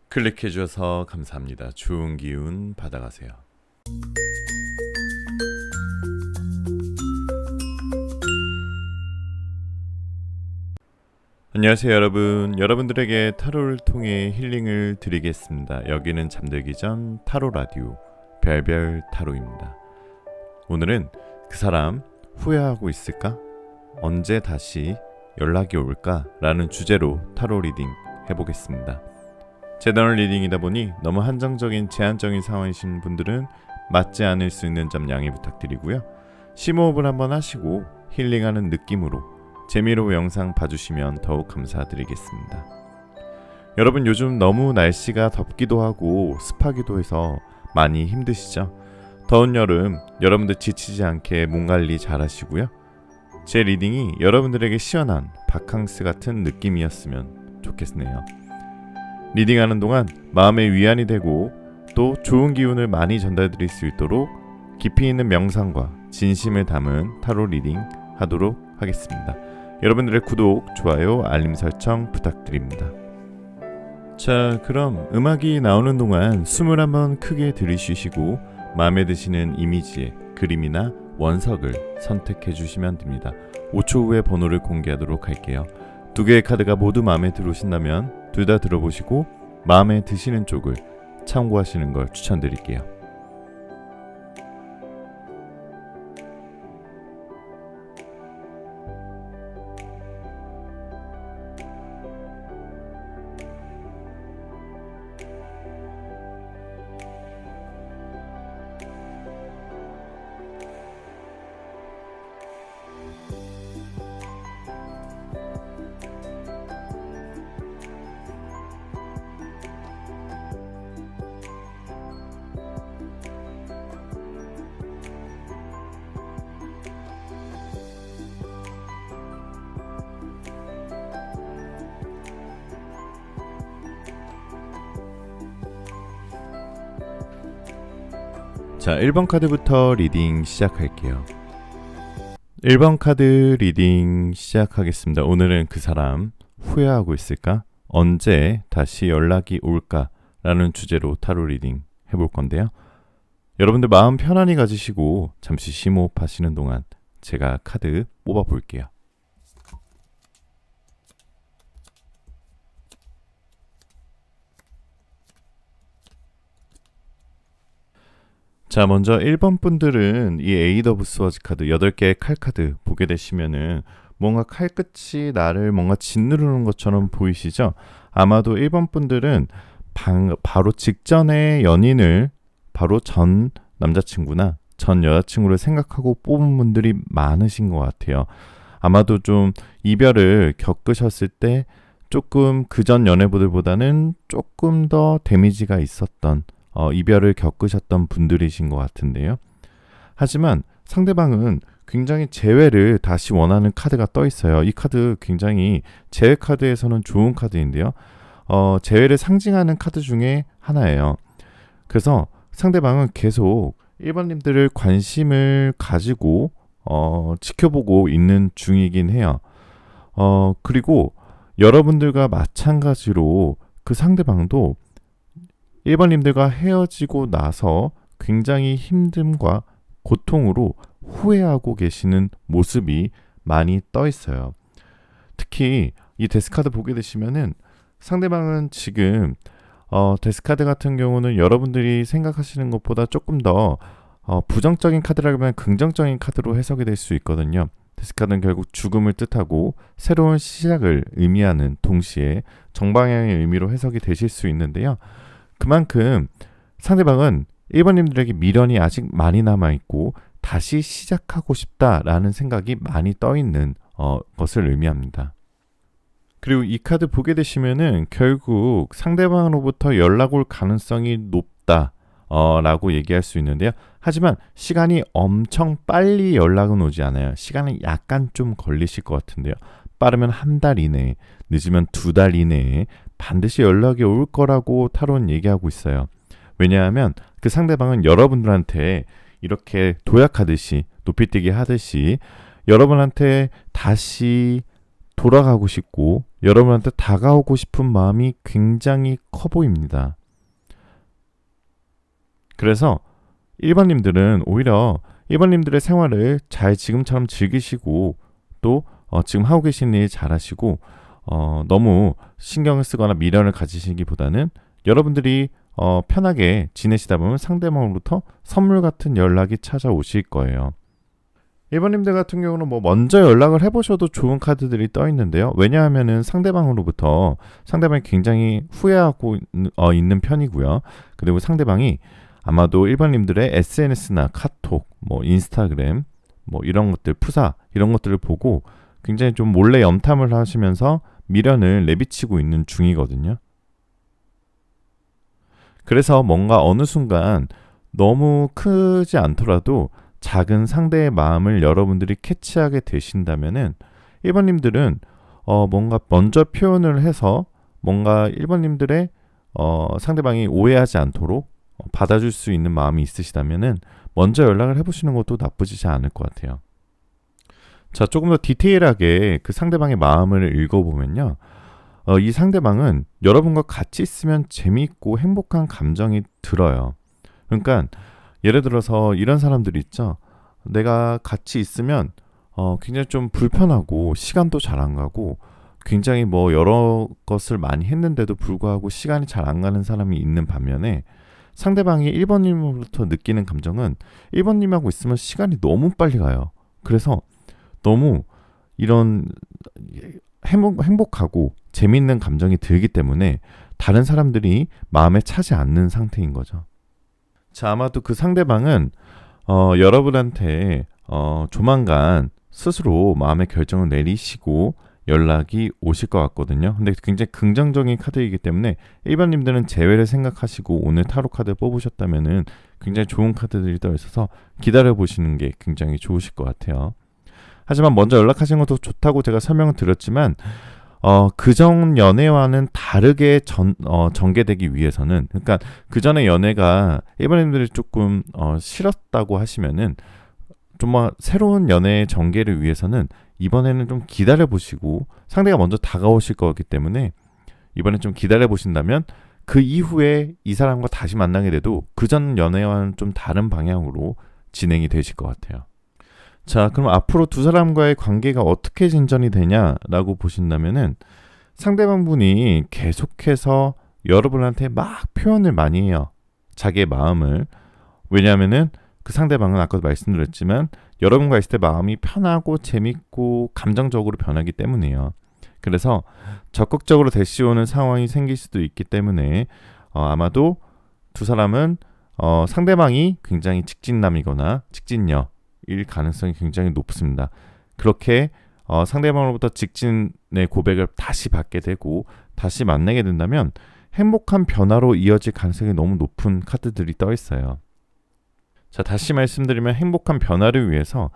클릭해 주셔서 감사합니다. 좋은 기운 받아가세요. 안녕하세요 여러분. 여러분들에게 타로를 통해 힐링을 드리겠습니다. 여기는 잠들기 전 타로 라디오 별별 타로입니다. 오늘은 그 사람 후회하고 있을까? 언제 다시 연락이 올까? 라는 주제로 타로 리딩 해보겠습니다. 제너럴 리딩이다 보니 너무 한정적인 제한적인 상황이신 분들은 맞지 않을 수 있는 점 양해 부탁드리고요. 심호흡을 한번 하시고 힐링하는 느낌으로 재미로 영상 봐주시면 더욱 감사드리겠습니다. 여러분 요즘 너무 날씨가 덥기도 하고 습하기도 해서 많이 힘드시죠? 더운 여름 여러분들 지치지 않게 몸 관리 잘 하시고요. 제 리딩이 여러분들에게 시원한 바캉스 같은 느낌이었으면 좋겠네요. 리딩하는 동안 마음의 위안이 되고 또 좋은 기운을 많이 전달드릴 수 있도록 깊이 있는 명상과 진심을 담은 타로 리딩 하도록 하겠습니다. 여러분들의 구독, 좋아요, 알림 설정 부탁드립니다. 자, 그럼 음악이 나오는 동안 숨을 한번 크게 들이쉬시고 마음에 드시는 이미지의 그림이나 원석을 선택해 주시면 됩니다. 5초 후에 번호를 공개하도록 할게요. 두 개의 카드가 모두 마음에 들어오신다면 둘 다 들어보시고 마음에 드시는 쪽을 참고하시는 걸 추천드릴게요. 자, 1번 카드부터 리딩 시작할게요. 1번 카드 리딩 시작하겠습니다. 오늘은 그 사람 후회하고 있을까? 언제 다시 연락이 올까? 라는 주제로 타로 리딩 해볼 건데요. 여러분들 마음 편안히 가지시고 잠시 심호흡 하시는 동안 제가 카드 뽑아 볼게요. 자, 먼저 1번 분들은 이 에이드 오브 스워즈 카드 8개의 칼 카드 보게 되시면은 뭔가 칼끝이 나를 뭔가 짓누르는 것처럼 보이시죠? 아마도 1번 분들은 바로 직전에 연인을 바로 전 남자친구나 전 여자친구를 생각하고 뽑은 분들이 많으신 것 같아요. 아마도 좀 이별을 겪으셨을 때 조금 그전 연애분들보다는 조금 더 데미지가 있었던 이별을 겪으셨던 분들이신 것 같은데요. 하지만 상대방은 굉장히 재회를 다시 원하는 카드가 떠 있어요. 이 카드 굉장히 재회 카드에서는 좋은 카드인데요. 재회를 상징하는 카드 중에 하나예요. 그래서 상대방은 계속 1번님들을 관심을 가지고 지켜보고 있는 중이긴 해요. 그리고 여러분들과 마찬가지로 그 상대방도 1번님들과 헤어지고 나서 굉장히 힘듦과 고통으로 후회하고 계시는 모습이 많이 떠 있어요. 특히 이 데스카드 보게 되시면은 상대방은 지금 데스카드 같은 경우는 여러분들이 생각하시는 것보다 조금 더 부정적인 카드라면 긍정적인 카드로 해석이 될 수 있거든요. 데스카드는 결국 죽음을 뜻하고 새로운 시작을 의미하는 동시에 정방향의 의미로 해석이 되실 수 있는데요. 그만큼 상대방은 1번님들에게 미련이 아직 많이 남아있고 다시 시작하고 싶다라는 생각이 많이 떠있는 것을 의미합니다. 그리고 이 카드 보게 되시면은 결국 상대방으로부터 연락 올 가능성이 높다 라고 얘기할 수 있는데요. 하지만 시간이 엄청 빨리 연락은 오지 않아요. 시간은 약간 좀 걸리실 것 같은데요. 빠르면 한 달 이내에, 늦으면 2달 이내에 반드시 연락이 올 거라고 타로는 얘기하고 있어요. 왜냐하면 그 상대방은 여러분들한테 이렇게 도약하듯이 높이뛰기 하듯이 여러분한테 다시 돌아가고 싶고 여러분한테 다가오고 싶은 마음이 굉장히 커 보입니다. 그래서 1번님들은 오히려 1번님들의 생활을 잘 지금처럼 즐기시고 또 지금 하고 계신 일 잘하시고 너무 신경을 쓰거나 미련을 가지시기보다는 여러분들이 편하게 지내시다 보면 상대방으로부터 선물 같은 연락이 찾아오실 거예요. 1번님들 같은 경우는 먼저 연락을 해보셔도 좋은 카드들이 떠 있는데요. 왜냐하면은 상대방이 굉장히 후회하고 있는 편이고요. 그리고 상대방이 아마도 1번님들의 SNS나 카톡, 인스타그램, 이런 것들, 푸사 이런 것들을 보고 굉장히 좀 몰래 염탐을 하시면서 미련을 내비치고 있는 중이거든요. 그래서 뭔가 어느 순간 너무 크지 않더라도 작은 상대의 마음을 여러분들이 캐치하게 되신다면은 1번님들은 뭔가 먼저 표현을 해서 뭔가 1번님들의 상대방이 오해하지 않도록 받아줄 수 있는 마음이 있으시다면은 먼저 연락을 해보시는 것도 나쁘지 않을 것 같아요. 자, 조금 더 디테일하게 그 상대방의 마음을 읽어보면요. 이 상대방은 여러분과 같이 있으면 재미있고 행복한 감정이 들어요. 그러니까 예를 들어서 이런 사람들이 있죠. 내가 같이 있으면 굉장히 좀 불편하고 시간도 잘 안 가고 굉장히 여러 것을 많이 했는데도 불구하고 시간이 잘 안 가는 사람이 있는 반면에 상대방이 1번님으로부터 느끼는 감정은 1번님하고 있으면 시간이 너무 빨리 가요. 그래서 너무 이런 행복하고 재미있는 감정이 들기 때문에 다른 사람들이 마음에 차지 않는 상태인 거죠. 자, 아마도 그 상대방은 여러분한테 조만간 스스로 마음의 결정을 내리시고 연락이 오실 것 같거든요. 근데 굉장히 긍정적인 카드이기 때문에 1번님들은 재회를 생각하시고 오늘 타로 카드 뽑으셨다면은 굉장히 좋은 카드들이 떠 있어서 기다려 보시는 게 굉장히 좋으실 것 같아요. 하지만 먼저 연락하신 것도 좋다고 제가 설명을 드렸지만 그전 연애와는 다르게 전개되기 위해서는, 그러니까 그전의 연애가 1번님들이 조금 싫었다고 하시면은 좀 새로운 연애의 전개를 위해서는 이번에는 좀 기다려 보시고 상대가 먼저 다가오실 거기 때문에 이번에 좀 기다려 보신다면 그 이후에 이 사람과 다시 만나게 돼도 그전 연애와는 좀 다른 방향으로 진행이 되실 것 같아요. 자, 그럼 앞으로 두 사람과의 관계가 어떻게 진전이 되냐라고 보신다면은 상대방 분이 계속해서 여러분한테 막 표현을 많이 해요. 자기의 마음을. 왜냐하면은 그 상대방은 아까도 말씀드렸지만 여러분과 있을 때 마음이 편하고 재밌고 감정적으로 변하기 때문이에요. 그래서 적극적으로 대시오는 상황이 생길 수도 있기 때문에 아마도 두 사람은 상대방이 굉장히 직진남이거나 직진녀일 가능성이 굉장히 높습니다. 그렇게 상대방으로부터 직진의 고백을 다시 받게 되고 다시 만나게 된다면 행복한 변화로 이어질 가능성이 너무 높은 카드들이 떠 있어요. 자, 다시 말씀드리면 행복한 변화를 위해서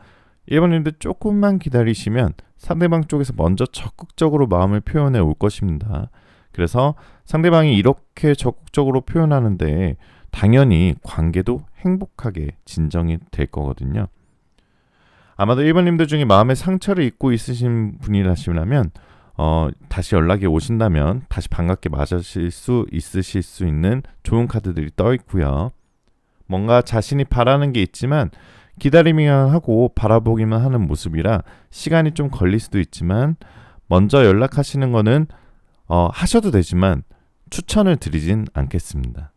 1번님들 조금만 기다리시면 상대방 쪽에서 먼저 적극적으로 마음을 표현해 올 것입니다. 그래서 상대방이 이렇게 적극적으로 표현하는데 당연히 관계도 행복하게 진정이 될 거거든요. 아마도 1번님들 중에 마음의 상처를 입고 있으신 분이라시면 다시 연락이 오신다면 다시 반갑게 맞으실 수 있으실 수 있는 좋은 카드들이 떠 있고요. 뭔가 자신이 바라는 게 있지만 기다리기만 하고 바라보기만 하는 모습이라 시간이 좀 걸릴 수도 있지만 먼저 연락하시는 거는 하셔도 되지만 추천을 드리진 않겠습니다.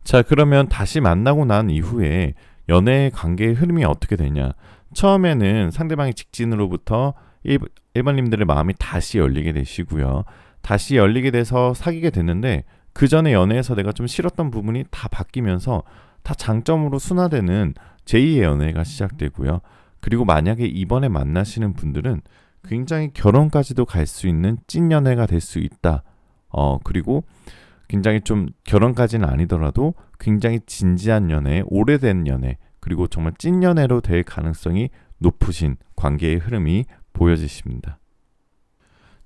자, 그러면 다시 만나고 난 이후에 연애의 관계의 흐름이 어떻게 되냐. 처음에는 상대방의 직진으로부터 1번님들의 마음이 다시 열리게 되시고요. 다시 열리게 돼서 사귀게 됐는데 그 전에 연애에서 내가 좀 싫었던 부분이 다 바뀌면서 다 장점으로 순화되는 제2의 연애가 시작되고요. 그리고 만약에 이번에 만나시는 분들은 굉장히 결혼까지도 갈 수 있는 찐 연애가 될 수 있다. 그리고 굉장히 좀 결혼까지는 아니더라도 굉장히 진지한 연애, 오래된 연애, 그리고 정말 찐 연애로 될 가능성이 높으신 관계의 흐름이 보여지십니다.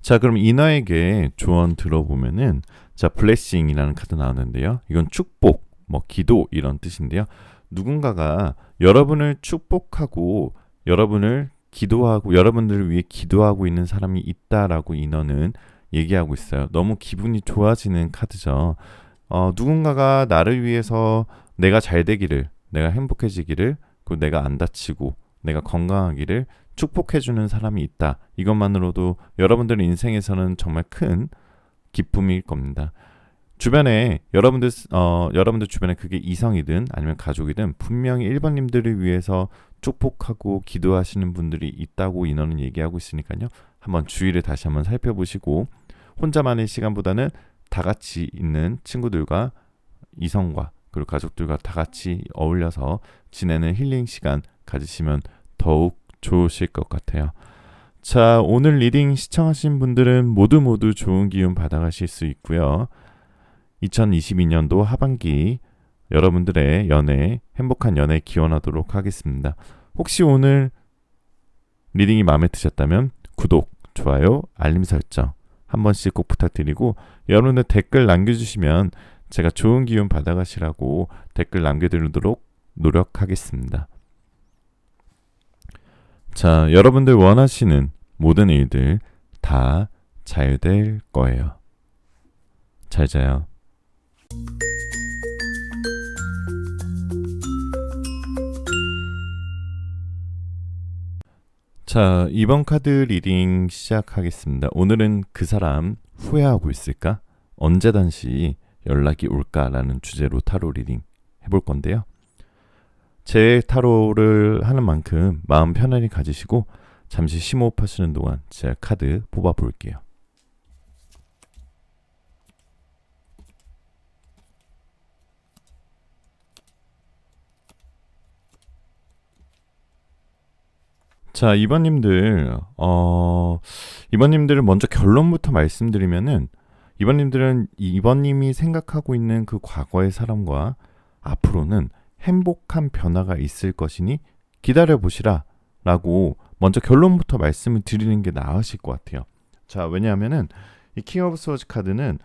자, 그럼 인어에게 조언 들어보면은 자, 블레싱이라는 카드 나오는데요. 이건 축복, 기도 이런 뜻인데요. 누군가가 여러분을 축복하고 여러분을 기도하고 여러분들을 위해 기도하고 있는 사람이 있다라고 인어는 얘기하고 있어요. 너무 기분이 좋아지는 카드죠. 누군가가 나를 위해서 내가 잘 되기를, 내가 행복해지기를, 그리고 내가 안 다치고 내가 건강하기를 축복해주는 사람이 있다. 이것만으로도 여러분들 인생에서는 정말 큰 기쁨일 겁니다. 주변에 여러분들 주변에 그게 이성이든 아니면 가족이든 분명히 1번님들을 위해서 축복하고 기도하시는 분들이 있다고 인어는 얘기하고 있으니까요. 한번 주위를 다시 한번 살펴보시고 혼자만의 시간보다는 다 같이 있는 친구들과 이성과 그리고 가족들과 다 같이 어울려서 지내는 힐링 시간 가지시면 더욱 좋으실 것 같아요. 자, 오늘 리딩 시청하신 분들은 모두 좋은 기운 받아가실 수 있고요. 2022년도 하반기 여러분들의 연애, 행복한 연애 기원하도록 하겠습니다. 혹시 오늘 리딩이 마음에 드셨다면 구독, 좋아요, 알림 설정 한 번씩 꼭 부탁드리고 여러분들 댓글 남겨주시면 제가 좋은 기운 받아가시라고 댓글 남겨드리도록 노력하겠습니다. 자, 여러분들 원하시는 모든 일들 다 잘 될 거예요. 잘 자요. 자, 이번 카드 리딩 시작하겠습니다. 오늘은 그 사람 후회하고 있을까? 언제 다시 연락이 올까라는 주제로 타로 리딩 해볼 건데요. 제 타로를 하는 만큼 마음 편안히 가지시고 잠시 심호흡하시는 동안 제가 카드 뽑아볼게요. 자, 이번님들을 먼저 결론부터 말씀드리면은 이번님이 생각하고 있는 그 과거의 사람과 앞으로는 행복한 변화가 있을 것이니 기다려보시라 라고 먼저 결론부터 말씀을 드리는 게 나으실 것 같아요. 자, 왜냐하면은 이 킹 오브 스워즈 카드는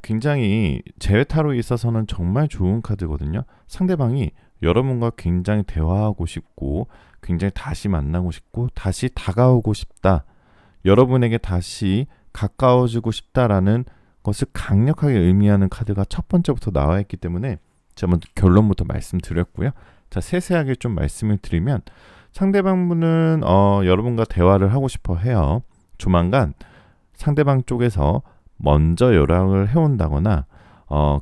굉장히 제 타로에 있어서는 정말 좋은 카드거든요. 상대방이 여러분과 굉장히 대화하고 싶고 굉장히 다시 만나고 싶고 다시 다가오고 싶다. 여러분에게 다시 가까워지고 싶다라는 것을 강력하게 의미하는 카드가 첫 번째부터 나와 있기 때문에 제가 먼저 결론부터 말씀드렸고요. 자, 세세하게 좀 말씀을 드리면 상대방분은 여러분과 대화를 하고 싶어 해요. 조만간 상대방 쪽에서 먼저 연락을 해온다거나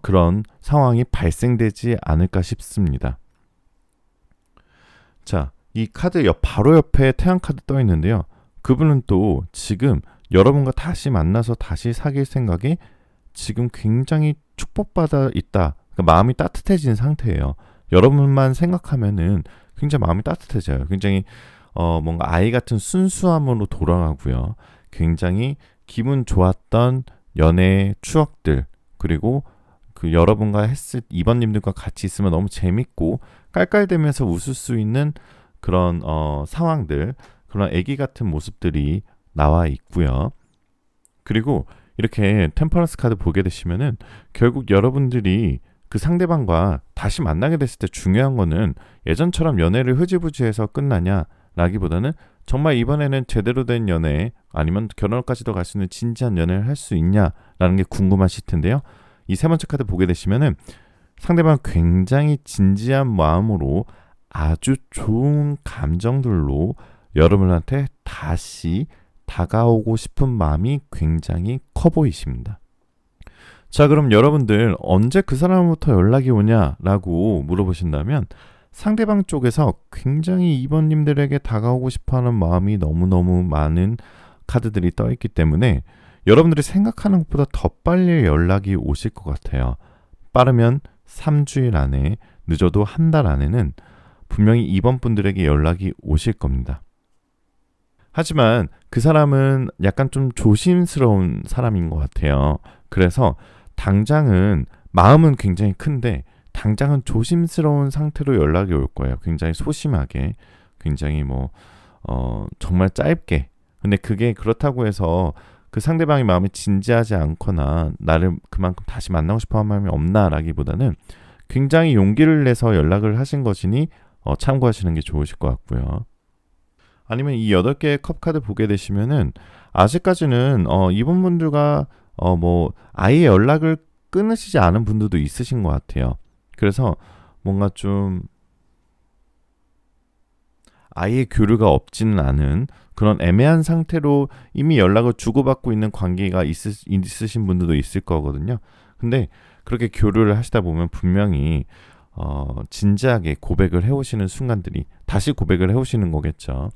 그런 상황이 발생되지 않을까 싶습니다. 자, 이 카드 바로 옆에 태양 카드 떠 있는데요. 그분은 또 지금 여러분과 다시 만나서 다시 사귈 생각에 지금 굉장히 축복받아 있다. 그러니까 마음이 따뜻해진 상태예요. 여러분만 생각하면은 굉장히 마음이 따뜻해져요. 굉장히 뭔가 아이 같은 순수함으로 돌아가고요. 굉장히 기분 좋았던 연애 추억들 그리고 그 여러분과 이번님들과 같이 있으면 너무 재밌고 깔깔대면서 웃을 수 있는 그런 상황들, 그런 애기 같은 모습들이 나와 있고요. 그리고 이렇게 템퍼런스 카드 보게 되시면은 결국 여러분들이 그 상대방과 다시 만나게 됐을 때 중요한 거는 예전처럼 연애를 흐지부지해서 끝나냐라기보다는 정말 이번에는 제대로 된 연애 아니면 결혼까지도 갈 수 있는 진지한 연애를 할 수 있냐라는 게 궁금하실 텐데요. 이 세 번째 카드 보게 되시면은 상대방 굉장히 진지한 마음으로 아주 좋은 감정들로 여러분한테 다시 다가오고 싶은 마음이 굉장히 커 보이십니다. 자, 그럼 여러분들 언제 그 사람부터 연락이 오냐라고 물어보신다면 상대방 쪽에서 굉장히 이번님들에게 다가오고 싶어하는 마음이 너무너무 많은 카드들이 떠있기 때문에 여러분들이 생각하는 것보다 더 빨리 연락이 오실 것 같아요. 빠르면 3주일 안에, 늦어도 한 달 안에는 분명히 이번 분들에게 연락이 오실 겁니다. 하지만 그 사람은 약간 좀 조심스러운 사람인 것 같아요. 그래서 당장은 마음은 굉장히 큰데 당장은 조심스러운 상태로 연락이 올 거예요. 굉장히 소심하게, 굉장히 정말 짧게. 근데 그게 그렇다고 해서 그 상대방의 마음이 진지하지 않거나 나를 그만큼 다시 만나고 싶어하는 마음이 없나라기보다는 굉장히 용기를 내서 연락을 하신 것이니 참고하시는 게 좋으실 것 같고요. 아니면 이 8개의 컵 카드 보게 되시면은 아직까지는 이번 분들과 뭐 아예 연락을 끊으시지 않은 분들도 있으신 것 같아요. 그래서 뭔가 좀 아예 교류가 없지는 않은 그런 애매한 상태로 이미 연락을 주고받고 있는 관계가 있으신 분들도 있을 거거든요. 근데 그렇게 교류를 하시다 보면 분명히 진지하게 고백을 해오시는 순간들이 다시 고백을 해오시는 거겠죠.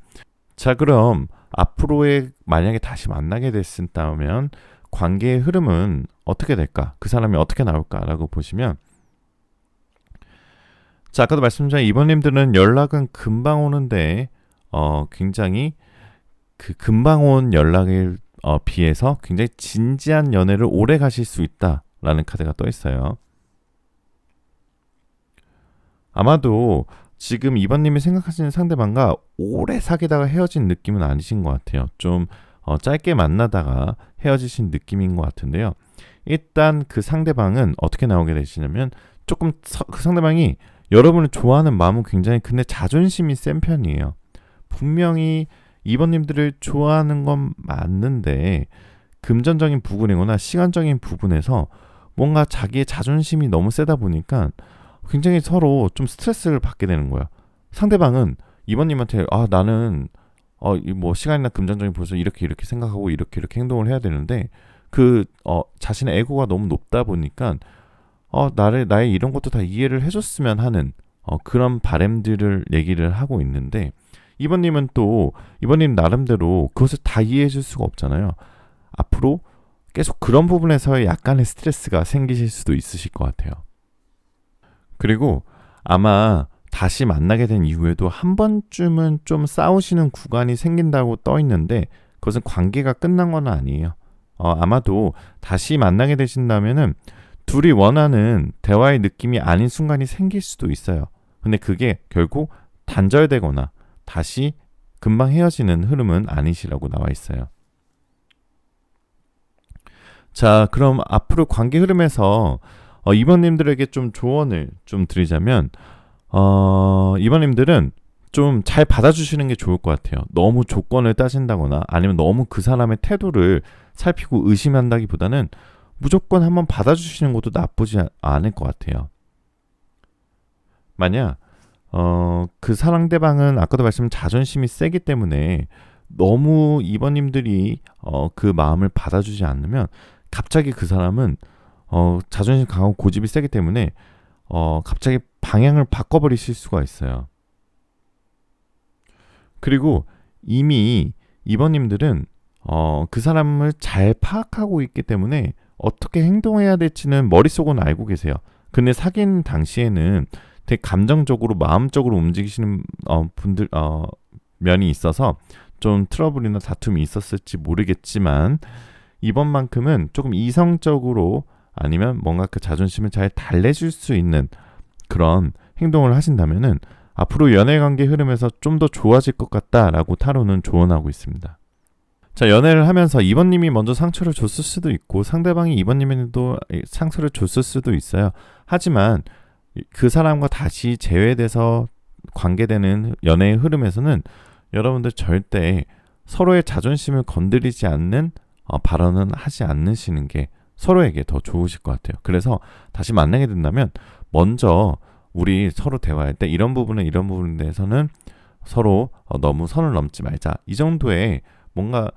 자, 그럼 앞으로의 만약에 다시 만나게 됐다면 관계의 흐름은 어떻게 될까? 그 사람이 어떻게 나올까라고 보시면, 자, 아까도 말씀드린 이번님들은 연락은 금방 오는데 굉장히 그 금방 온 연락에 비해서 굉장히 진지한 연애를 오래 가실 수 있다라는 카드가 떠 있어요. 아마도 지금 이번님이 생각하시는 상대방과 오래 사귀다가 헤어진 느낌은 아니신 것 같아요. 좀 짧게 만나다가 헤어지신 느낌인 것 같은데요. 일단 그 상대방은 어떻게 나오게 되시냐면 조금 그 상대방이 여러분을 좋아하는 마음은 굉장히 근데 자존심이 센 편이에요. 분명히 이번님들을 좋아하는 건 맞는데 금전적인 부분이거나 시간적인 부분에서 뭔가 자기의 자존심이 너무 세다 보니까 굉장히 서로 좀 스트레스를 받게 되는 거야. 상대방은 이번님한테 나는 뭐 시간이나 금전적인 부분에서 이렇게 생각하고 이렇게 행동을 해야 되는데 그 자신의 에고가 너무 높다 보니까 나의 이런 것도 다 이해를 해줬으면 하는 그런 바램들을 얘기를 하고 있는데 이번님은 또 이번님 나름대로 그것을 다 이해해줄 수가 없잖아요. 앞으로 계속 그런 부분에서의 약간의 스트레스가 생기실 수도 있으실 것 같아요. 그리고 아마 다시 만나게 된 이후에도 한 번쯤은 좀 싸우시는 구간이 생긴다고 떠 있는데 그것은 관계가 끝난 건 아니에요. 아마도 다시 만나게 되신다면은 둘이 원하는 대화의 느낌이 아닌 순간이 생길 수도 있어요. 근데 그게 결국 단절되거나 다시 금방 헤어지는 흐름은 아니시라고 나와 있어요. 자, 그럼 앞으로 관계 흐름에서 이번님들에게 좀 조언을 좀 드리자면 이번님들은 좀 잘 받아주시는 게 좋을 것 같아요. 너무 조건을 따진다거나 아니면 너무 그 사람의 태도를 살피고 의심한다기보다는 무조건 한번 받아주시는 것도 나쁘지 않을 것 같아요. 만약 그 상대방은 아까도 말씀드린 자존심이 세기 때문에 너무 이번님들이 그 마음을 받아주지 않으면 갑자기 그 사람은 자존심 강하고 고집이 세기 때문에 갑자기 방향을 바꿔버리실 수가 있어요. 그리고 이미 이번님들은 그 사람을 잘 파악하고 있기 때문에 어떻게 행동해야 될지는 머릿속은 알고 계세요. 근데 사귄 당시에는 되게 감정적으로 마음적으로 움직이시는 분들 면이 있어서 좀 트러블이나 다툼이 있었을지 모르겠지만 이번만큼은 조금 이성적으로 아니면 뭔가 그 자존심을 잘 달래줄 수 있는 그런 행동을 하신다면은 앞으로 연애관계 흐름에서 좀 더 좋아질 것 같다라고 타로는 조언하고 있습니다. 자, 연애를 하면서 이번님이 먼저 상처를 줬을 수도 있고 상대방이 이번님에도 상처를 줬을 수도 있어요. 하지만 그 사람과 다시 재회돼서 관계되는 연애의 흐름에서는 여러분들 절대 서로의 자존심을 건드리지 않는 발언은 하지 않으시는 게 서로에게 더 좋으실 것 같아요. 그래서 다시 만나게 된다면 먼저 우리 서로 대화할 때 이런 부분에 대해서는 서로 너무 선을 넘지 말자. 이 정도의 뭔가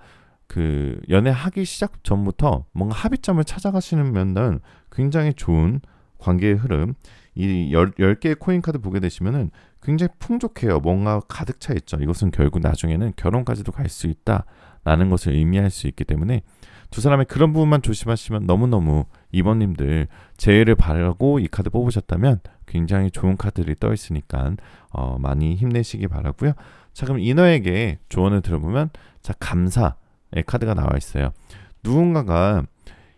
그 연애하기 시작 전부터 뭔가 합의점을 찾아가시는 굉장히 좋은 관계의 흐름. 이 10개의 코인 카드 보게 되시면은 굉장히 풍족해요. 뭔가 가득 차 있죠. 이것은 결국 나중에는 결혼까지도 갈 수 있다라는 것을 의미할 수 있기 때문에 두 사람의 그런 부분만 조심하시면 너무너무 이번님들 재해를 바라고 이 카드 뽑으셨다면 굉장히 좋은 카드들이 떠 있으니까 많이 힘내시기 바라고요. 자, 그럼 인어에게 조언을 들어보면 자, 감사의 카드가 나와 있어요. 누군가가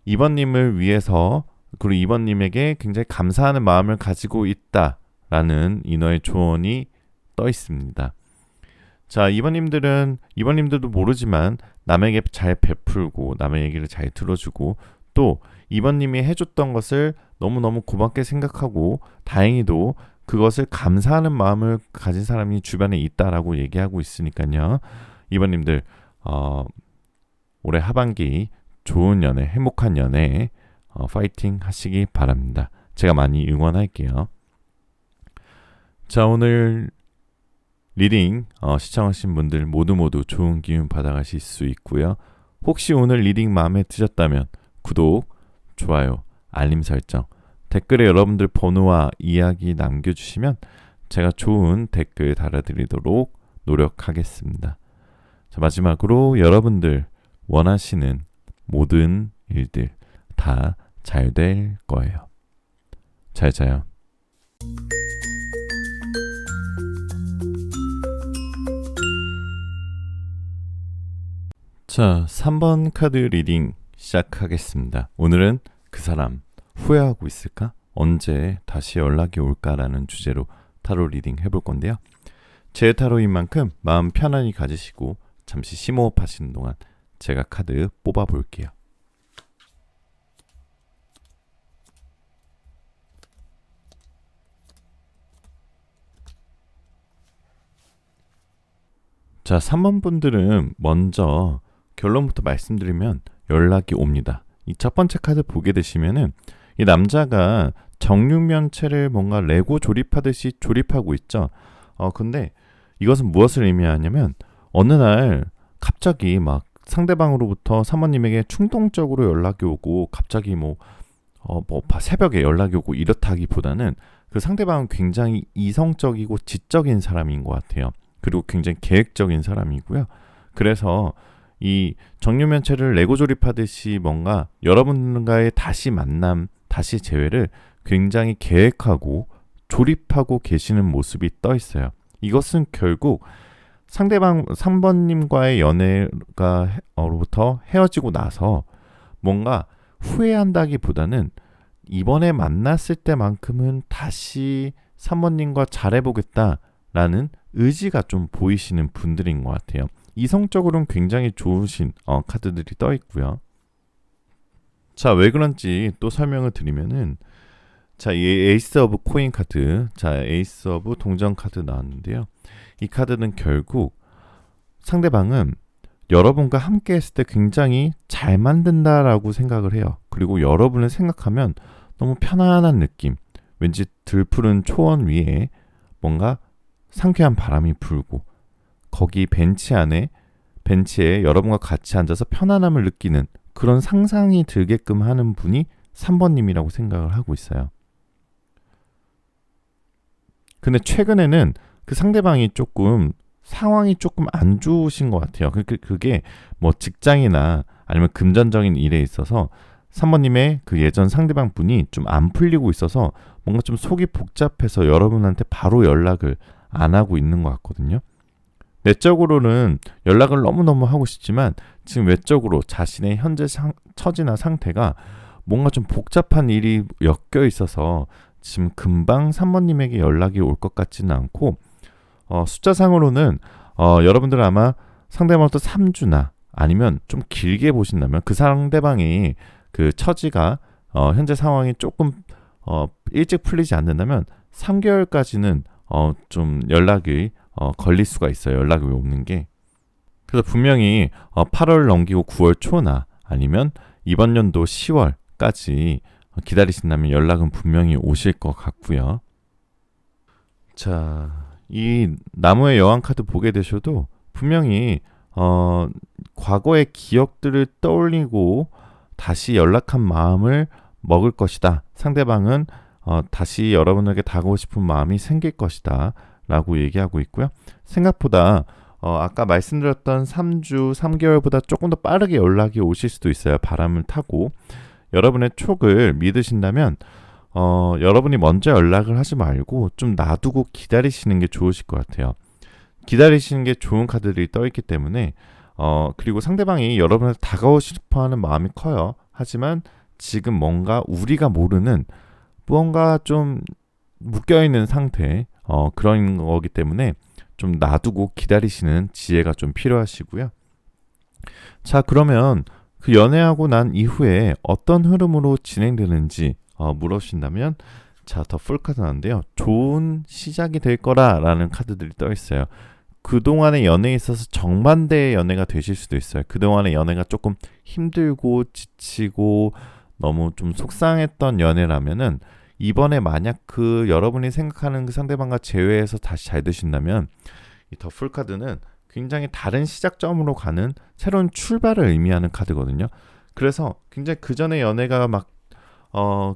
이번님을 위해서 그리고 이번님에게 굉장히 감사하는 마음을 가지고 있다라는 인어의 조언이 떠 있습니다. 자, 이번님들도 모르지만 남에게 잘 베풀고 남의 얘기를 잘 들어주고 또 이번님이 해줬던 것을 너무너무 고맙게 생각하고 다행히도 그것을 감사하는 마음을 가진 사람이 주변에 있다라고 얘기하고 있으니까요. 이번님들 올해 하반기 좋은 연애, 행복한 연애 파이팅 하시기 바랍니다. 제가 많이 응원할게요. 자, 오늘 리딩 시청하신 분들 모두 좋은 기운 받아가실 수 있고요. 혹시 오늘 리딩 마음에 드셨다면 구독, 좋아요, 알림 설정, 댓글에 여러분들 번호와 이야기 남겨주시면 제가 좋은 댓글 달아드리도록 노력하겠습니다. 자, 마지막으로 여러분들 원하시는 모든 일들 다 잘 될 거예요. 잘 자요. 자, 3번 카드 리딩 시작하겠습니다. 오늘은 그 사람 후회하고 있을까? 언제 다시 연락이 올까라는 주제로 타로 리딩 해볼 건데요. 제 타로인 만큼 마음 편안히 가지시고 잠시 심호흡 하시는 동안 제가 카드 뽑아 볼게요. 자, 3번 분들은 먼저 결론부터 말씀드리면 연락이 옵니다. 이 첫 번째 카드 보게 되시면은 이 남자가 정육면체를 뭔가 레고 조립하듯이 조립하고 있죠. 근데 이것은 무엇을 의미하냐면 어느 날 갑자기 막 상대방으로부터 사모님에게 충동적으로 연락이 오고 갑자기 새벽에 연락이 오고 이렇다기보다는 그 상대방은 굉장히 이성적이고 지적인 사람인 것 같아요. 그리고 굉장히 계획적인 사람이고요. 그래서 이 정육면체를 레고 조립하듯이 뭔가 여러분과의 다시 만남, 다시 재회를 굉장히 계획하고 조립하고 계시는 모습이 떠 있어요. 이것은 결국 상대방 3번님과의 연애로부터 헤어지고 나서 뭔가 후회한다기보다는 이번에 만났을 때만큼은 다시 3번님과 잘해보겠다라는 의지가 좀 보이시는 분들인 것 같아요. 이성적으로는 굉장히 좋으신 카드들이 떠 있고요. 자, 왜 그런지 또 설명을 드리면은 자, 이 에이스 오브 코인 카드, 자, 에이스 오브 동전 카드 나왔는데요. 이 카드는 결국 상대방은 여러분과 함께 했을 때 굉장히 잘 만든다라고 생각을 해요. 그리고 여러분을 생각하면 너무 편안한 느낌, 왠지 들푸른 초원 위에 뭔가 상쾌한 바람이 불고 거기 벤치에 여러분과 같이 앉아서 편안함을 느끼는 그런 상상이 들게끔 하는 분이 3번님이라고 생각을 하고 있어요. 근데 최근에는 그 상대방이 상황이 조금 안 좋으신 것 같아요. 그게 뭐 직장이나 아니면 금전적인 일에 있어서 3번님의 그 예전 상대방 분이 좀 안 풀리고 있어서 뭔가 좀 속이 복잡해서 여러분한테 바로 연락을 안 하고 있는 것 같거든요. 내적으로는 연락을 너무너무 하고 싶지만 지금 외적으로 자신의 현재 처지나 상태가 뭔가 좀 복잡한 일이 엮여 있어서 지금 금방 3번님에게 연락이 올 것 같지는 않고 숫자상으로는 여러분들 아마 상대방부터 3주나 아니면 좀 길게 보신다면 그 상대방이 그 처지가 현재 상황이 조금 일찍 풀리지 않는다면 3개월까지는 좀 연락이 걸릴 수가 있어요. 연락이 오는 게. 그래서 분명히 8월 넘기고 9월 초나 아니면 이번 연도 10월까지 기다리신다면 연락은 분명히 오실 것 같고요. 자, 이 나무의 여왕 카드 보게 되셔도 분명히 과거의 기억들을 떠올리고 다시 연락한 마음을 먹을 것이다. 상대방은 다시 여러분에게 다가오고 싶은 마음이 생길 것이다 라고 얘기하고 있고요. 생각보다 아까 말씀드렸던 3주, 3개월보다 조금 더 빠르게 연락이 오실 수도 있어요. 바람을 타고. 여러분의 촉을 믿으신다면 여러분이 먼저 연락을 하지 말고 좀 놔두고 기다리시는 게 좋으실 것 같아요. 기다리시는 게 좋은 카드들이 떠있기 때문에 그리고 상대방이 여러분한테 다가오고 싶어하는 마음이 커요. 하지만 지금 뭔가 우리가 모르는 무언가 좀 묶여있는 상태 그런 거기 때문에 좀 놔두고 기다리시는 지혜가 좀 필요하시고요. 자, 그러면 그 연애하고 난 이후에 어떤 흐름으로 진행되는지 물으신다면 자, 더 풀카드 나왔는데요. 좋은 시작이 될 거라라는 카드들이 떠 있어요. 그동안의 연애에 있어서 정반대의 연애가 되실 수도 있어요. 그동안의 연애가 조금 힘들고 지치고 너무 좀 속상했던 연애라면은 이번에 만약 그 여러분이 생각하는 그 상대방과 재회해서 다시 잘 되신다면 이 더 풀카드는 굉장히 다른 시작점으로 가는 새로운 출발을 의미하는 카드거든요. 그래서 굉장히 그전의 연애가 막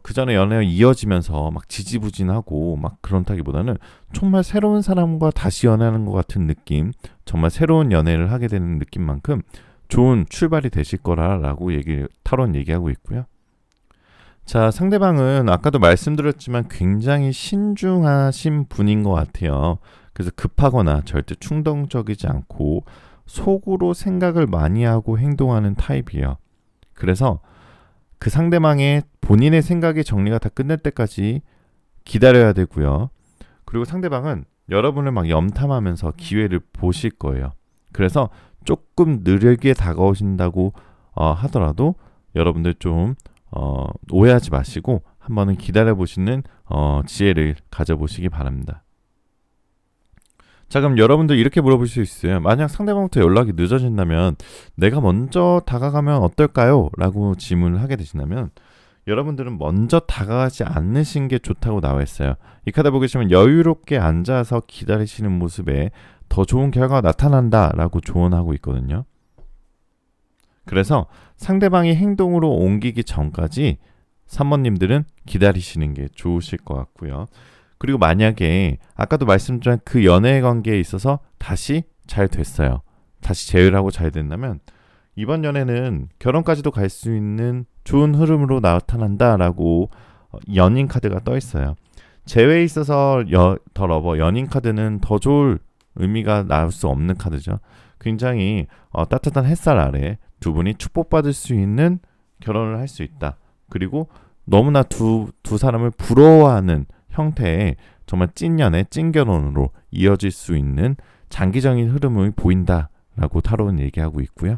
그전에 연애가 이어지면서 막 지지부진하고 막 그런다기보다는 정말 새로운 사람과 다시 연애하는 것 같은 느낌, 정말 새로운 연애를 하게 되는 느낌만큼 좋은 출발이 되실 거라라고 타로는 얘기하고 있고요. 자, 상대방은 아까도 말씀드렸지만 굉장히 신중하신 분인 것 같아요. 그래서 급하거나 절대 충동적이지 않고 속으로 생각을 많이 하고 행동하는 타입이에요. 그래서 그 상대방의 본인의 생각이 정리가 다 끝날 때까지 기다려야 되고요. 그리고 상대방은 여러분을 막 염탐하면서 기회를 보실 거예요. 그래서 조금 느리게 다가오신다고 하더라도 여러분들 좀 오해하지 마시고 한번은 기다려보시는 지혜를 가져보시기 바랍니다. 자, 그럼 여러분들 이렇게 물어볼 수 있어요. 만약 상대방부터 연락이 늦어진다면 내가 먼저 다가가면 어떨까요? 라고 질문을 하게 되신다면 여러분들은 먼저 다가가지 않으신 게 좋다고 나와 있어요. 이 카드 보시면 여유롭게 앉아서 기다리시는 모습에 더 좋은 결과가 나타난다라고 조언하고 있거든요. 그래서 상대방이 행동으로 옮기기 전까지 3번님들은 기다리시는 게 좋으실 것 같고요. 그리고 만약에 아까도 말씀드린 그 연애 관계에 있어서 다시 잘 됐어요. 다시 재회를 하고 잘 된다면 이번 연애는 결혼까지도 갈 수 있는 좋은 흐름으로 나타난다라고 연인 카드가 떠 있어요. 재회에 있어서 더 러버 연인 카드는 더 좋을 의미가 나올 수 없는 카드죠. 굉장히 따뜻한 햇살 아래 두 분이 축복받을 수 있는 결혼을 할 수 있다. 그리고 너무나 두 사람을 부러워하는 형태의 정말 찐연애, 찐결혼으로 이어질 수 있는 장기적인 흐름을 보인다라고 타로는 얘기하고 있고요.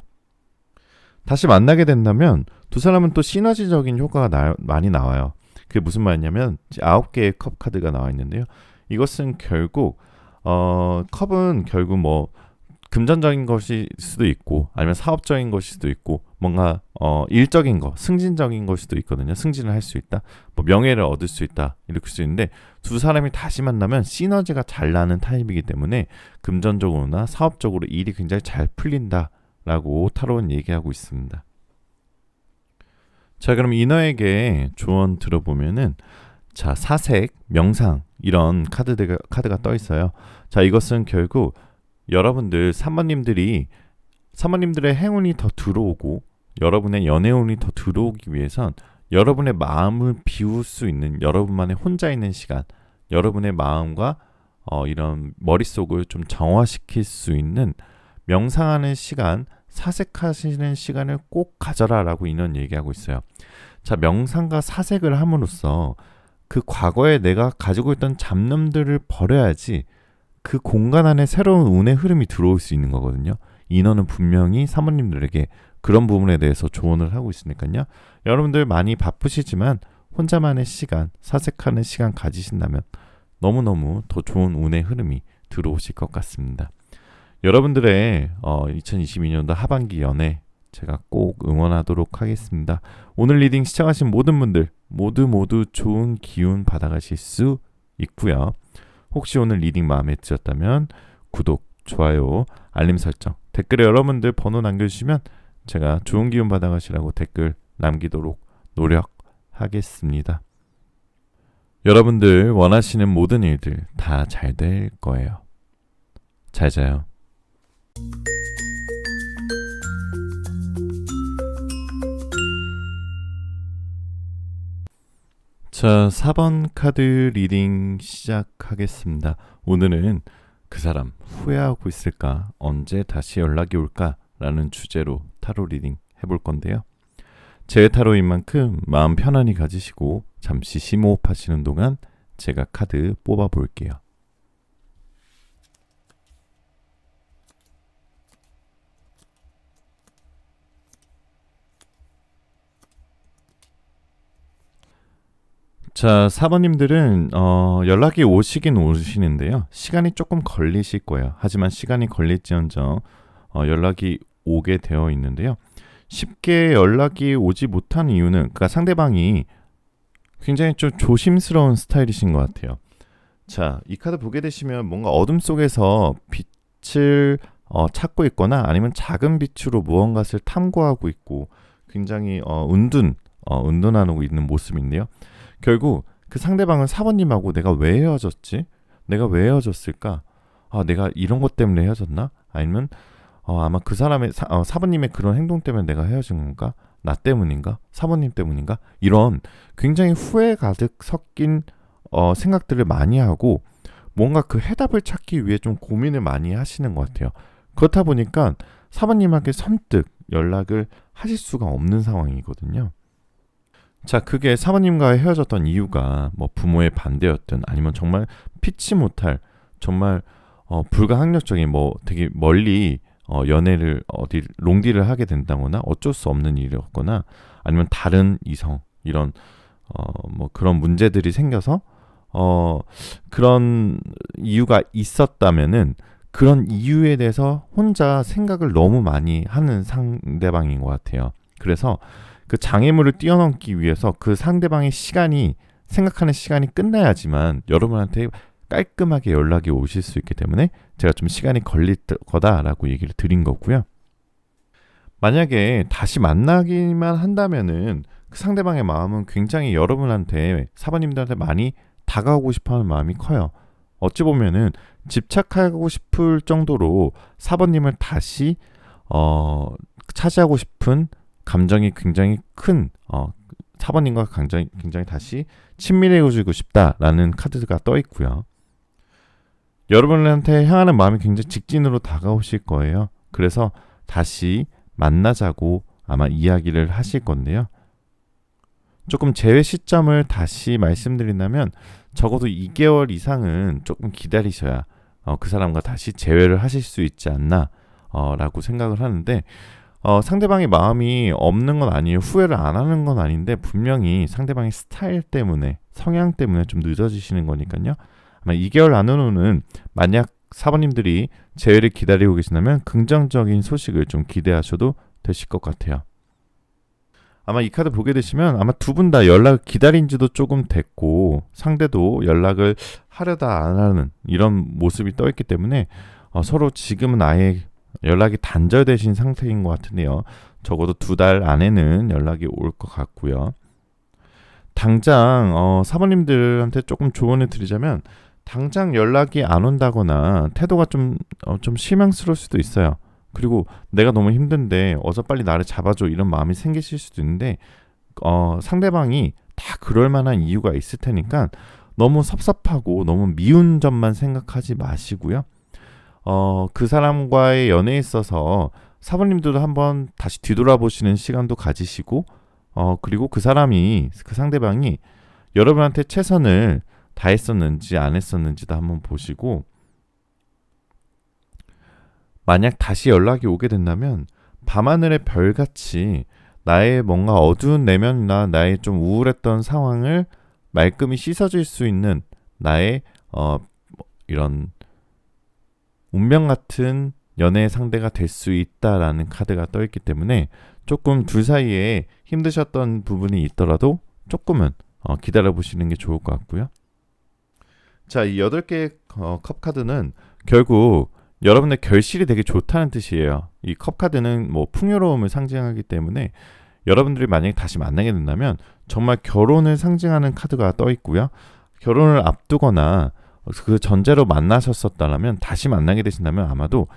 다시 만나게 된다면 두 사람은 또 시너지적인 효과가 많이 나와요. 그게 무슨 말이냐면 9개의 컵 카드가 나와 있는데요. 이것은 결국 컵은 결국 뭐 금전적인 것일 수도 있고 아니면 사업적인 것일 수도 있고 뭔가 일적인 거, 승진적인 것일 수도 있거든요. 승진을 할 수 있다. 뭐 명예를 얻을 수 있다. 이렇게 수 있는데 두 사람이 다시 만나면 시너지가 잘 나는 타입이기 때문에 금전적으로나 사업적으로 일이 굉장히 잘 풀린다라고 타로는 얘기하고 있습니다. 자, 그럼 이너에게 조언 들어보면은 자, 사색, 명상 이런 카드가 떠 있어요. 자, 이것은 결국 여러분들 3번님들의 행운이 더 들어오고 여러분의 연애운이 더 들어오기 위해선 여러분의 마음을 비울 수 있는 여러분만의 혼자 있는 시간, 여러분의 마음과 이런 머릿속을 좀 정화시킬 수 있는 명상하는 시간, 사색하시는 시간을 꼭 가져라라고 인원 얘기하고 있어요. 자, 명상과 사색을 함으로써 그 과거에 내가 가지고 있던 잡념들을 버려야지 그 공간 안에 새로운 운의 흐름이 들어올 수 있는 거거든요. 인원은 분명히 사모님들에게 그런 부분에 대해서 조언을 하고 있으니까요. 여러분들 많이 바쁘시지만 혼자만의 시간, 사색하는 시간 가지신다면 너무너무 더 좋은 운의 흐름이 들어오실 것 같습니다. 여러분들의 2022년도 하반기 연애 제가 꼭 응원하도록 하겠습니다. 오늘 리딩 시청하신 모든 분들 모두 좋은 기운 받아가실 수 있고요. 혹시 오늘 리딩 마음에 드셨다면 구독, 좋아요, 알림 설정, 댓글에 여러분들 번호 남겨주시면 제가 좋은 기운 받아가시라고 댓글 남기도록 노력하겠습니다. 여러분들 원하시는 모든 일들 다 잘 될 거예요. 잘 자요. 자, 4번 카드 리딩 시작하겠습니다. 오늘은 그 사람 후회하고 있을까? 언제 다시 연락이 올까? 라는 주제로 타로 리딩 해볼 건데요. 제 타로인 만큼 마음 편안히 가지시고 잠시 심호흡하시는 동안 제가 카드 뽑아 볼게요. 자, 사모님들은 연락이 오시긴 오시는데요. 시간이 조금 걸리실 거예요. 하지만 시간이 걸릴지언정 연락이 오게 되어 있는데요. 쉽게 연락이 오지 못한 이유는 그러니까 상대방이 굉장히 좀 조심스러운 스타일이신 것 같아요. 자, 이 카드 보게 되시면 뭔가 어둠 속에서 빛을 찾고 있거나 아니면 작은 빛으로 무언가를 탐구하고 있고 굉장히 은둔하고 있는 모습인데요. 결국 그 상대방은 사모님하고 내가 왜 헤어졌지? 내가 왜 헤어졌을까? 내가 이런 것 때문에 헤어졌나? 아니면 아마 그 사람의 사모님의 그런 행동 때문에 내가 헤어진 건가? 나 때문인가? 사모님 때문인가? 이런 굉장히 후회 가득 섞인 생각들을 많이 하고 뭔가 그 해답을 찾기 위해 좀 고민을 많이 하시는 것 같아요. 그렇다 보니까 사모님에게 선뜻 연락을 하실 수가 없는 상황이거든요. 자, 그게 사모님과 헤어졌던 이유가 뭐 부모의 반대였든 아니면 정말 피치 못할 정말 불가항력적인 뭐 되게 멀리 연애를 어디 롱디를 하게 된다거나 어쩔 수 없는 일이었거나 아니면 다른 이성 이런 뭐 그런 문제들이 생겨서 그런 이유가 있었다면은 그런 이유에 대해서 혼자 생각을 너무 많이 하는 상대방인 것 같아요. 그래서 그 장애물을 뛰어넘기 위해서 그 상대방의 시간이 생각하는 시간이 끝나야지만 여러분한테 깔끔하게 연락이 오실 수 있기 때문에 제가 좀 시간이 걸릴 거다라고 얘기를 드린 거고요. 만약에 다시 만나기만 한다면은 그 상대방의 마음은 굉장히 여러분한테 사모님들한테 많이 다가오고 싶어하는 마음이 커요. 어찌 보면은 집착하고 싶을 정도로 사모님을 다시 차지하고 싶은 감정이 굉장히 큰 사모님과 굉장히 다시 친밀해지고 싶다라는 카드가 떠 있고요. 여러분한테 향하는 마음이 굉장히 직진으로 다가오실 거예요. 그래서 다시 만나자고 아마 이야기를 하실 건데요. 조금 재회 시점을 다시 말씀드린다면 적어도 2개월 이상은 조금 기다리셔야 그 사람과 다시 재회를 하실 수 있지 않나 라고 생각을 하는데 상대방의 마음이 없는 건 아니에요. 후회를 안 하는 건 아닌데 분명히 상대방의 스타일 때문에 성향 때문에 좀 늦어지시는 거니까요. 아마 2개월 안으로는 만약 사모님들이 재회를 기다리고 계신다면 긍정적인 소식을 좀 기대하셔도 되실 것 같아요. 아마 이 카드 보게 되시면 아마 두 분 다 연락을 기다린 지도 조금 됐고 상대도 연락을 하려다 안 하는 이런 모습이 떠 있기 때문에 서로 지금은 아예 연락이 단절되신 상태인 것 같은데요. 적어도 2달 안에는 연락이 올 것 같고요. 당장 사모님들한테 조금 조언을 드리자면 당장 연락이 안 온다거나 태도가 좀 실망스러울 수도 있어요. 그리고 내가 너무 힘든데 어서 빨리 나를 잡아줘 이런 마음이 생기실 수도 있는데 상대방이 다 그럴 만한 이유가 있을 테니까 너무 섭섭하고 너무 미운 점만 생각하지 마시고요. 그 사람과의 연애에 있어서 사모님들도 한번 다시 뒤돌아보시는 시간도 가지시고 그리고 그 상대방이 여러분한테 최선을 다했었는지 안 했었는지도 한번 보시고 만약 다시 연락이 오게 된다면 밤하늘의 별같이 나의 뭔가 어두운 내면이나 나의 좀 우울했던 상황을 말끔히 씻어줄 수 있는 나의 이런 운명 같은 연애의 상대가 될 수 있다라는 카드가 떠 있기 때문에 조금 둘 사이에 힘드셨던 부분이 있더라도 조금은 기다려 보시는 게 좋을 것 같고요. 자, 이 8개의 컵 카드는 결국 여러분의 결실이 되게 좋다는 뜻이에요. 이 컵 카드는 뭐 풍요로움을 상징하기 때문에 여러분들이 만약에 다시 만나게 된다면 정말 결혼을 상징하는 카드가 떠 있고요. 결혼을 앞두거나 그 전제로 만나셨었다면 다시 만나게 되신다면 아마도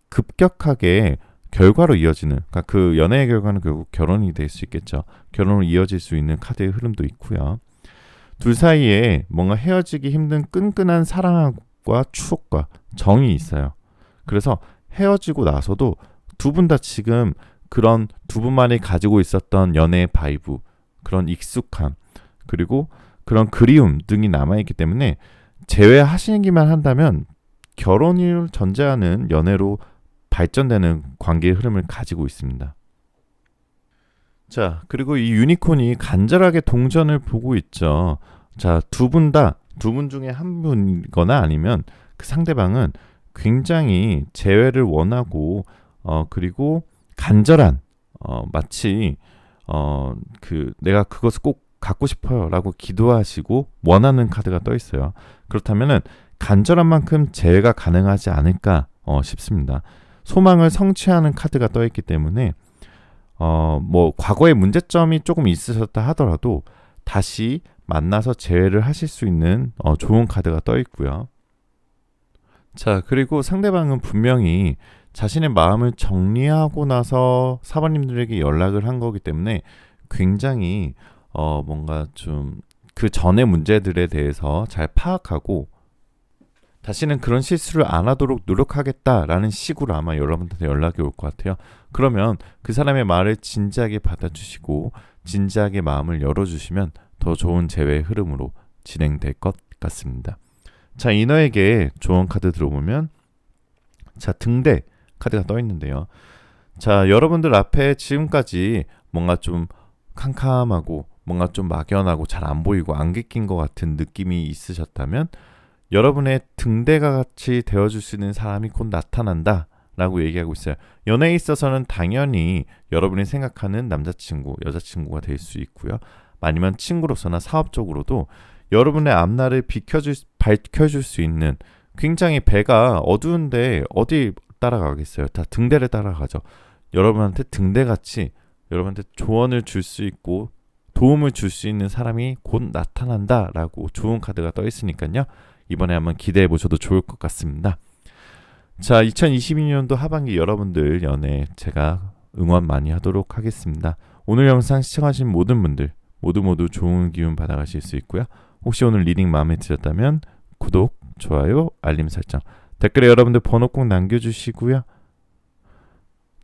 급격하게 결과로 이어지는, 그러니까 그 연애의 결과는 결국 결혼이 될 수 있겠죠. 결혼으로 이어질 수 있는 카드의 흐름도 있고요. 둘 사이에 뭔가 헤어지기 힘든 끈끈한 사랑과 추억과 정이 있어요. 그래서 헤어지고 나서도 두 분 다 지금 그런 두 분만이 가지고 있었던 연애의 바이브, 그런 익숙함, 그리고 그런 그리움 등이 남아있기 때문에 재회하시기만 한다면 결혼을 전제하는 연애로 발전되는 관계의 흐름을 가지고 있습니다. 자, 그리고 이 유니콘이 간절하게 동전을 보고 있죠. 자, 두 분 중에 한 분이거나 아니면 그 상대방은 굉장히 재회를 원하고 그리고 간절한 마치 그 내가 그것을 꼭 갖고 싶어요라고 기도하시고 원하는 카드가 떠 있어요. 그렇다면은 간절한 만큼 재회가 가능하지 않을까 싶습니다. 소망을 성취하는 카드가 떠 있기 때문에 뭐 과거에 문제점이 조금 있으셨다 하더라도 다시 만나서 재회를 하실 수 있는 좋은 카드가 떠 있고요. 자, 그리고 상대방은 분명히 자신의 마음을 정리하고 나서 사모님들에게 연락을 한 거기 때문에 굉장히 뭔가 좀 그 전의 문제들에 대해서 잘 파악하고 다시는 그런 실수를 안 하도록 노력하겠다라는 식으로 아마 여러분한테 연락이 올 것 같아요. 그러면 그 사람의 말을 진지하게 받아주시고 진지하게 마음을 열어주시면 더 좋은 재회의 흐름으로 진행될 것 같습니다. 자, 이너에게 조언 카드 들어보면 자, 등대 카드가 떠 있는데요. 자, 여러분들 앞에 지금까지 뭔가 좀 캄캄하고 뭔가 좀 막연하고 잘 안 보이고 안개 낀 것 같은 느낌이 있으셨다면 여러분의 등대가 같이 되어줄 수 있는 사람이 곧 나타난다 라고 얘기하고 있어요. 연애에 있어서는 당연히 여러분이 생각하는 남자친구, 여자친구가 될 수 있고요. 아니면 친구로서나 사업적으로도 여러분의 앞날을 밝혀줄 수 있는 굉장히 배가 어두운데 어디 따라가겠어요. 다 등대를 따라가죠. 여러분한테 등대같이 여러분한테 조언을 줄 수 있고 도움을 줄 수 있는 사람이 곧 나타난다라고 좋은 카드가 떠 있으니까요. 이번에 한번 기대해 보셔도 좋을 것 같습니다. 자, 2022년도 하반기 여러분들 연애 제가 응원 많이 하도록 하겠습니다. 오늘 영상 시청하신 모든 분들 모두 좋은 기운 받아가실 수 있고요. 혹시 오늘 리딩 마음에 드셨다면 구독, 좋아요, 알림 설정, 댓글에 여러분들 번호 꼭 남겨주시고요.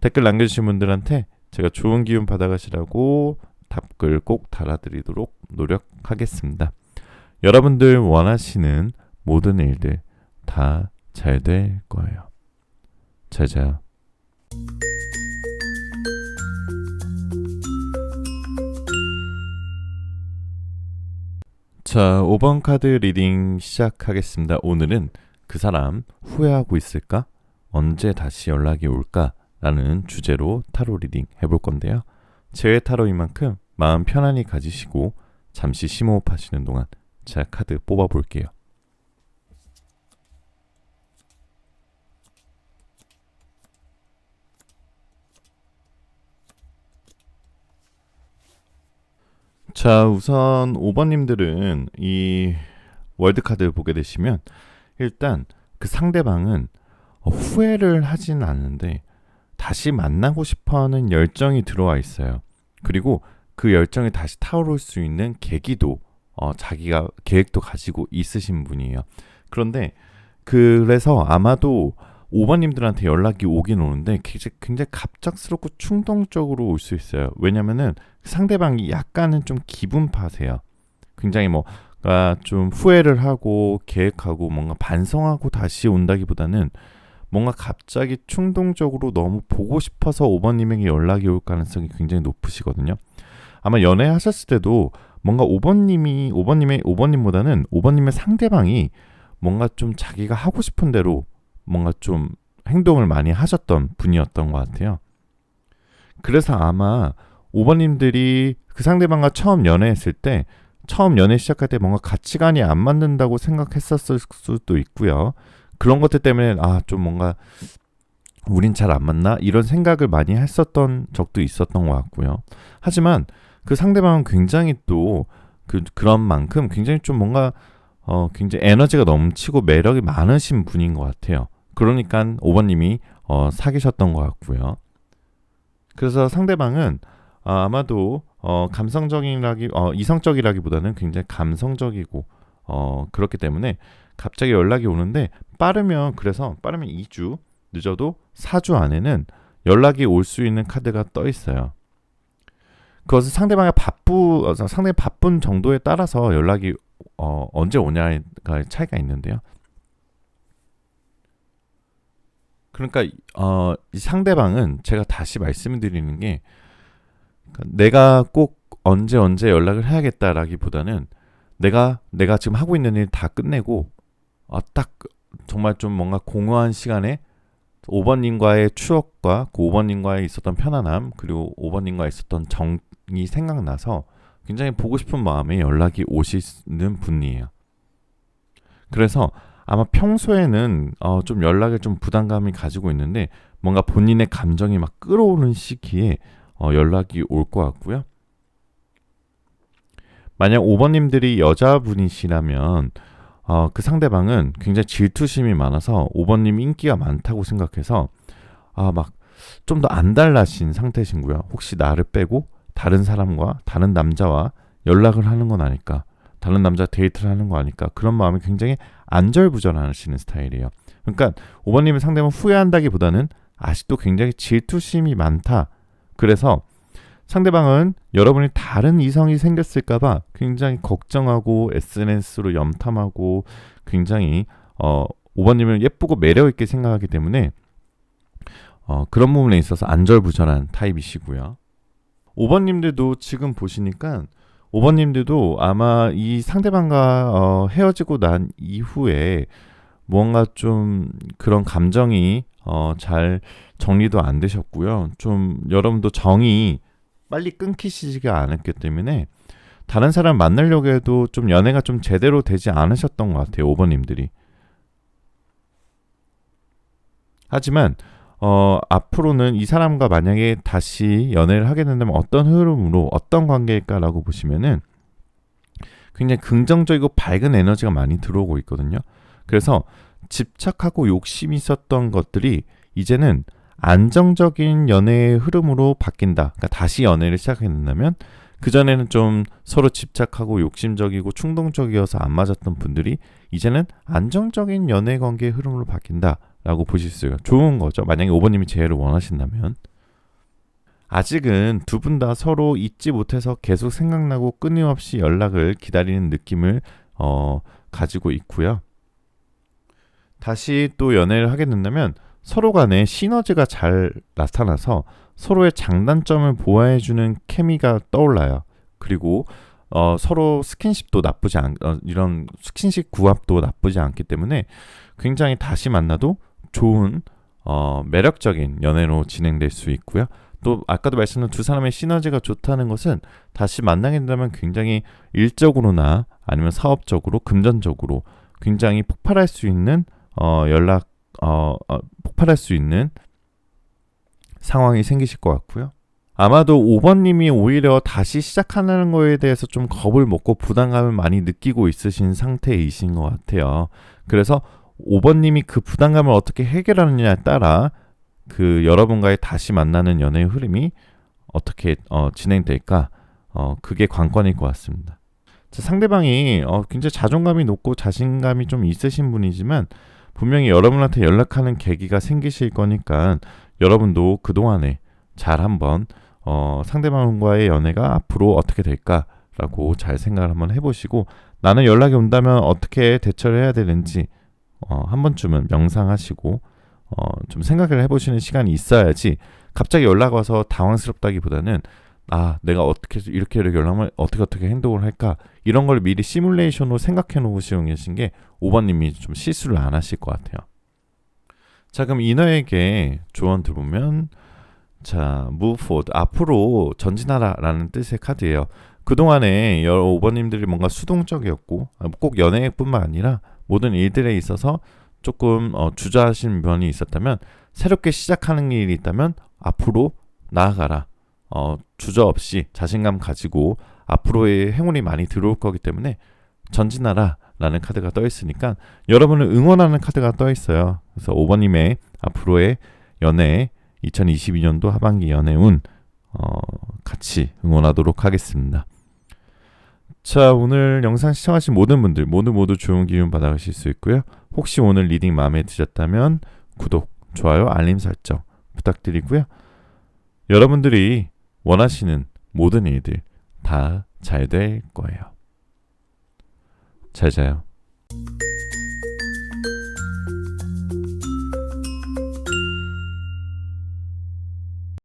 댓글 남겨주신 분들한테 제가 좋은 기운 받아가시라고 답글 꼭 달아드리도록 노력하겠습니다. 여러분들 원하시는 모든 일들 다 잘 될 거예요. 잘 자요. 자, 5번 카드 리딩 시작하겠습니다. 오늘은 그 사람 후회하고 있을까? 언제 다시 연락이 올까? 라는 주제로 타로 리딩 해볼 건데요. 재회 타로인 만큼 마음 편안히 가지시고 잠시 심호흡하시는 동안 제가 카드 뽑아볼게요. 자, 우선 5번님들은 이 월드카드 보게 되시면 일단 그 상대방은 후회를 하진 않는데 다시 만나고 싶어하는 열정이 들어와 있어요. 그리고 그 열정이 다시 타오를 수 있는 계기도 자기가 계획도 가지고 있으신 분이에요. 그런데 그래서 아마도 5번님들한테 연락이 오긴 오는데 굉장히 갑작스럽고 충동적으로 올 수 있어요. 왜냐면은 상대방이 약간은 좀 기분파세요. 굉장히 뭔가 좀 후회를 하고 계획하고 뭔가 반성하고 다시 온다기보다는 뭔가 갑자기 충동적으로 너무 보고 싶어서 5번님에게 연락이 올 가능성이 굉장히 높으시거든요. 아마 연애하셨을 때도 뭔가 5번님보다는 5번님의 상대방이 뭔가 좀 자기가 하고 싶은 대로 뭔가 좀 행동을 많이 하셨던 분이었던 것 같아요. 그래서 아마 5번님들이 그 상대방과 처음 연애했을 때 처음 연애 시작할 때 뭔가 가치관이 안 맞는다고 생각했었을 수도 있고요. 그런 것들 때문에 좀 뭔가 우린 잘 안 맞나? 이런 생각을 많이 했었던 적도 있었던 것 같고요. 하지만 그 상대방은 굉장히 또 그런 만큼 굉장히 좀 뭔가 굉장히 에너지가 넘치고 매력이 많으신 분인 것 같아요. 그러니까 5번님이 사귀셨던 것 같고요. 그래서 상대방은 아마도 이성적이라기보다는 굉장히 감성적이고 그렇기 때문에 갑자기 연락이 오는데 빠르면 2주, 늦어도 4주 안에는 연락이 올 수 있는 카드가 떠 있어요. 그것은 상대방이 바쁜 정도에 따라서 연락이 언제 오냐의 차이가 있는데요. 그러니까 이 상대방은 제가 다시 말씀드리는 게 내가 꼭 언제 연락을 해야겠다라기보다는 내가 지금 하고 있는 일 다 끝내고 딱 정말 좀 뭔가 공허한 시간에 5번님과의 추억과 그 5번님과의 있었던 편안함 그리고 5번님과 있었던 정이 생각나서 굉장히 보고 싶은 마음에 연락이 오시는 분이에요. 그래서 아마 평소에는 좀 연락에 좀 부담감이 가지고 있는데 뭔가 본인의 감정이 막 끌어오는 시기에 연락이 올 것 같고요. 만약 5번님들이 여자분이시라면 그 상대방은 굉장히 질투심이 많아서 5번님 인기가 많다고 생각해서 막 좀 더 안달나신 상태신고요. 혹시 나를 빼고 다른 사람과 다른 남자와 연락을 하는 건 아닐까, 다른 남자 데이트를 하는 거 아닐까, 그런 마음이 굉장히 안절부절하시는 스타일이에요. 그러니까 5번님의 상대방은 후회한다기보다는 아직도 굉장히 질투심이 많다. 그래서 상대방은 여러분이 다른 이성이 생겼을까봐 굉장히 걱정하고 SNS로 염탐하고 굉장히 5번님을 예쁘고 매력있게 생각하기 때문에 그런 부분에 있어서 안절부절한 타입이시고요. 5번님들도 지금 보시니까 5번님들도 아마 이 상대방과 헤어지고 난 이후에 뭔가 좀 그런 감정이 잘 정리도 안 되셨고요. 좀 여러분도 정이 빨리 끊기시지가 않았기 때문에 다른 사람 만나려고 해도 좀 연애가 좀 제대로 되지 않으셨던 것 같아요. 5번님들이. 하지만 앞으로는 이 사람과 만약에 다시 연애를 하게 된다면 어떤 흐름으로 어떤 관계일까라고 보시면은 굉장히 긍정적이고 밝은 에너지가 많이 들어오고 있거든요. 그래서 집착하고 욕심이 있었던 것들이 이제는 안정적인 연애의 흐름으로 바뀐다. 그러니까 다시 연애를 시작하게 된다면 그전에는 좀 서로 집착하고 욕심적이고 충동적이어서 안 맞았던 분들이 이제는 안정적인 연애 관계의 흐름으로 바뀐다라고 보실 수 있어요. 좋은 거죠. 만약에 5번님이 재회를 원하신다면. 아직은 두 분 다 서로 잊지 못해서 계속 생각나고 끊임없이 연락을 기다리는 느낌을 가지고 있고요. 다시 또 연애를 하게 된다면 서로 간에 시너지가 잘 나타나서 서로의 장단점을 보완해주는 케미가 떠올라요. 그리고 서로 스킨십도 나쁘지 이런 스킨십 구합도 나쁘지 않기 때문에 굉장히 다시 만나도 좋은 매력적인 연애로 진행될 수 있고요. 또 아까도 말씀드린 두 사람의 시너지가 좋다는 것은 다시 만나게 된다면 굉장히 일적으로나 아니면 사업적으로 금전적으로 굉장히 폭발할 수 있는 폭발할 수 있는 상황이 생기실 것 같고요. 아마도 5번님이 오히려 다시 시작하는 거에 대해서 좀 겁을 먹고 부담감을 많이 느끼고 있으신 상태이신 것 같아요. 그래서 5번님이 그 부담감을 어떻게 해결하느냐에 따라 그 여러분과의 다시 만나는 연애의 흐름이 어떻게 진행될까? 그게 관건일 것 같습니다. 자, 상대방이 굉장히 자존감이 높고 자신감이 좀 있으신 분이지만 분명히 여러분한테 연락하는 계기가 생기실 거니까 여러분도 그동안에 잘 한번 상대방과의 연애가 앞으로 어떻게 될까라고 잘 생각을 한번 해보시고 나는 연락이 온다면 어떻게 대처를 해야 되는지 한 번쯤은 명상하시고 좀 생각을 해보시는 시간이 있어야지 갑자기 연락 와서 당황스럽다기보다는 내가 어떻게 이렇게 연락을 어떻게 행동을 할까 이런 걸 미리 시뮬레이션으로 생각해 놓으시고 계신 게 5번님이 좀 실수를 안 하실 것 같아요. 자, 그럼 이너에게 조언 들어보면 자, move forward 앞으로 전진하라라는 뜻의 카드예요. 그동안에 5번님들이 뭔가 수동적이었고 꼭 연애뿐만 아니라 모든 일들에 있어서 조금 주저하신 면이 있었다면 새롭게 시작하는 일이 있다면 앞으로 나아가라. 주저없이 자신감 가지고 앞으로의 행운이 많이 들어올 거기 때문에 전진하라 라는 카드가 떠 있으니까 여러분을 응원하는 카드가 떠 있어요. 그래서 5번님의 앞으로의 연애 2022년도 하반기 연애운 같이 응원하도록 하겠습니다. 자, 오늘 영상 시청하신 모든 분들 모두 좋은 기운 받아가실 수 있고요. 혹시 오늘 리딩 마음에 드셨다면 구독, 좋아요, 알림 설정 부탁드리고요. 여러분들이 원하시는 모든 일들 다 잘 될 거예요. 잘 자요.